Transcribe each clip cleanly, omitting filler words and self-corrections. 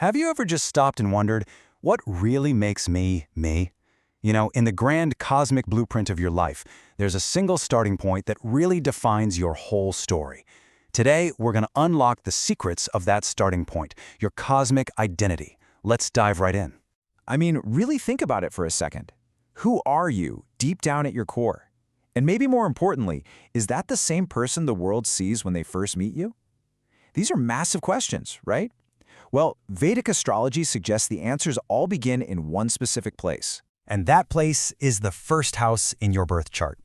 Have you ever just stopped and wondered, what really makes me, me? In the grand cosmic blueprint of your life, there's a single starting point that really defines your whole story. Today, we're going to unlock the secrets of that starting point, your cosmic identity. Let's dive right in. Really think about it for a second. Who are you, deep down at your core? And maybe more importantly, is that the same person the world sees when they first meet you? These are massive questions, right? Well, Vedic astrology suggests the answers all begin in one specific place. And that place is the first house in your birth chart.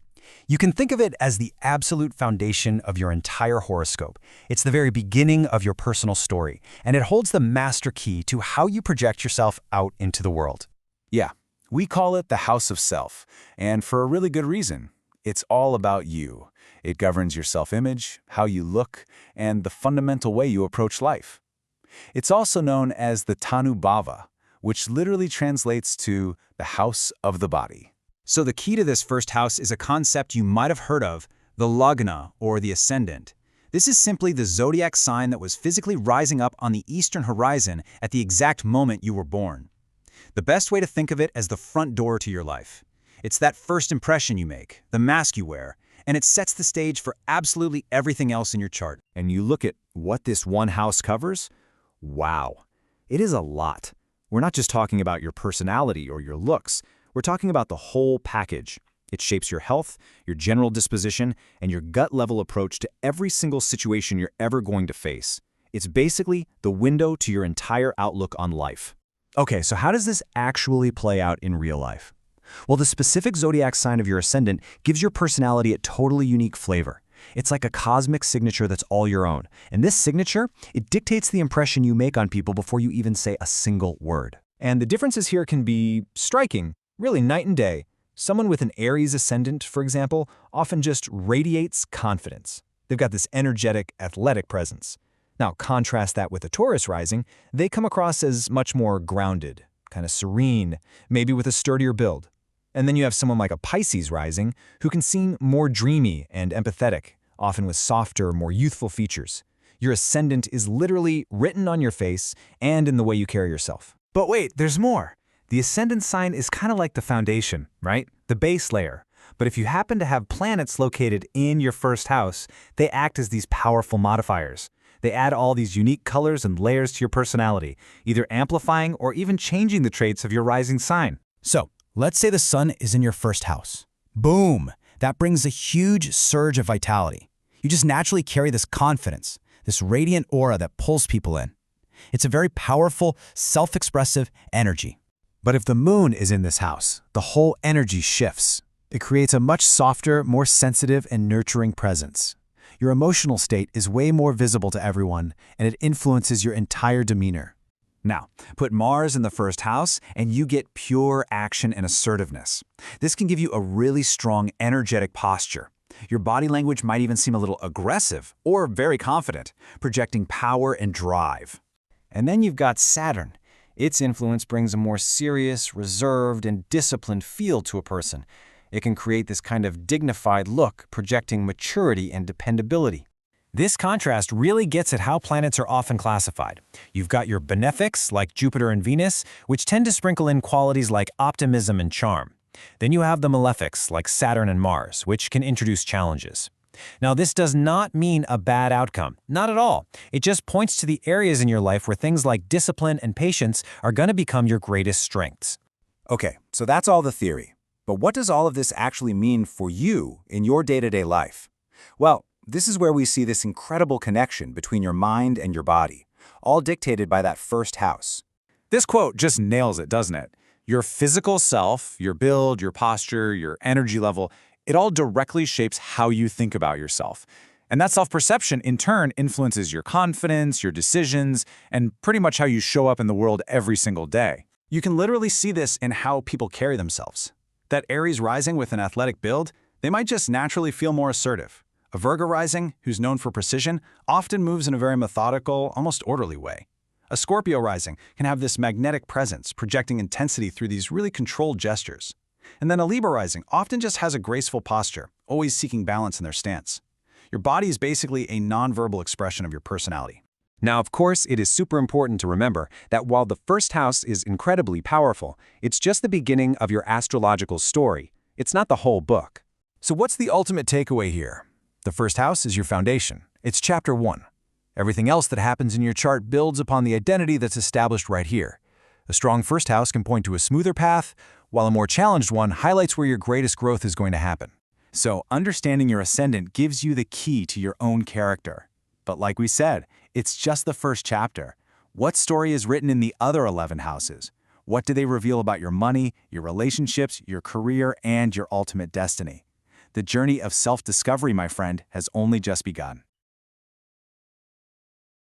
You can think of it as the absolute foundation of your entire horoscope. It's the very beginning of your personal story, and it holds the master key to how you project yourself out into the world. Yeah, we call it the house of self, and for a really good reason. It's all about you. It governs your self-image, how you look, and the fundamental way you approach life. It's also known as the Tanu Bhava, which literally translates to the house of the body. So the key to this first house is a concept you might have heard of, the Lagna, or the ascendant. This is simply the zodiac sign that was physically rising up on the eastern horizon at the exact moment you were born. The best way to think of it as the front door to your life. It's that first impression you make, the mask you wear, and it sets the stage for absolutely everything else in your chart. And you look at what this one house covers? Wow, it is a lot. We're not just talking about your personality or your looks. We're talking about the whole package. It shapes your health, your general disposition, and your gut-level approach to every single situation you're ever going to face. It's basically the window to your entire outlook on life. Okay, so how does this actually play out in real life? Well, the specific zodiac sign of your ascendant gives your personality a totally unique flavor. It's like a cosmic signature that's all your own. And this signature, it dictates the impression you make on people before you even say a single word. And the differences here can be striking, really night and day. Someone with an Aries ascendant, for example, often just radiates confidence. They've got this energetic, athletic presence. Now, contrast that with a Taurus rising, they come across as much more grounded, kind of serene, maybe with a sturdier build. And then you have someone like a Pisces rising who can seem more dreamy and empathetic, often with softer, more youthful features. Your ascendant is literally written on your face and in the way you carry yourself. But wait, there's more. The ascendant sign is kind of like the foundation, right? The base layer. But if you happen to have planets located in your first house, they act as these powerful modifiers. They add all these unique colors and layers to your personality, either amplifying or even changing the traits of your rising sign. So, let's say the sun is in your first house. Boom! That brings a huge surge of vitality. You just naturally carry this confidence, this radiant aura that pulls people in. It's a very powerful, self-expressive energy. But if the moon is in this house, the whole energy shifts. It creates a much softer, more sensitive and nurturing presence. Your emotional state is way more visible to everyone, and it influences your entire demeanor. Now, put Mars in the first house, and you get pure action and assertiveness. This can give you a really strong, energetic posture. Your body language might even seem a little aggressive or very confident, projecting power and drive. And then you've got Saturn. Its influence brings a more serious, reserved, and disciplined feel to a person. It can create this kind of dignified look, projecting maturity and dependability. This contrast really gets at how planets are often classified. You've got your benefics, like Jupiter and Venus, which tend to sprinkle in qualities like optimism and charm. Then you have the malefics, like Saturn and Mars, which can introduce challenges. Now, this does not mean a bad outcome. Not at all. It just points to the areas in your life where things like discipline and patience are going to become your greatest strengths. Okay, so that's all the theory. But what does all of this actually mean for you in your day-to-day life? Well, this is where we see this incredible connection between your mind and your body, all dictated by that first house. This quote just nails it, doesn't it? Your physical self, your build, your posture, your energy level, it all directly shapes how you think about yourself. And that self-perception, in turn, influences your confidence, your decisions, and pretty much how you show up in the world every single day. You can literally see this in how people carry themselves. That Aries rising with an athletic build, they might just naturally feel more assertive. A Virgo rising, who's known for precision, often moves in a very methodical, almost orderly way. A Scorpio rising can have this magnetic presence, projecting intensity through these really controlled gestures. And then a Libra rising often just has a graceful posture, always seeking balance in their stance. Your body is basically a nonverbal expression of your personality. Now, of course, it is super important to remember that while the first house is incredibly powerful, it's just the beginning of your astrological story. It's not the whole book. So what's the ultimate takeaway here? The first house is your foundation. It's chapter 1. Everything else that happens in your chart builds upon the identity that's established right here. A strong first house can point to a smoother path, while a more challenged one highlights where your greatest growth is going to happen. So understanding your ascendant gives you the key to your own character. But like we said, it's just the first chapter. What story is written in the other 11 houses? What do they reveal about your money, your relationships, your career, and your ultimate destiny? The journey of self-discovery, my friend, has only just begun.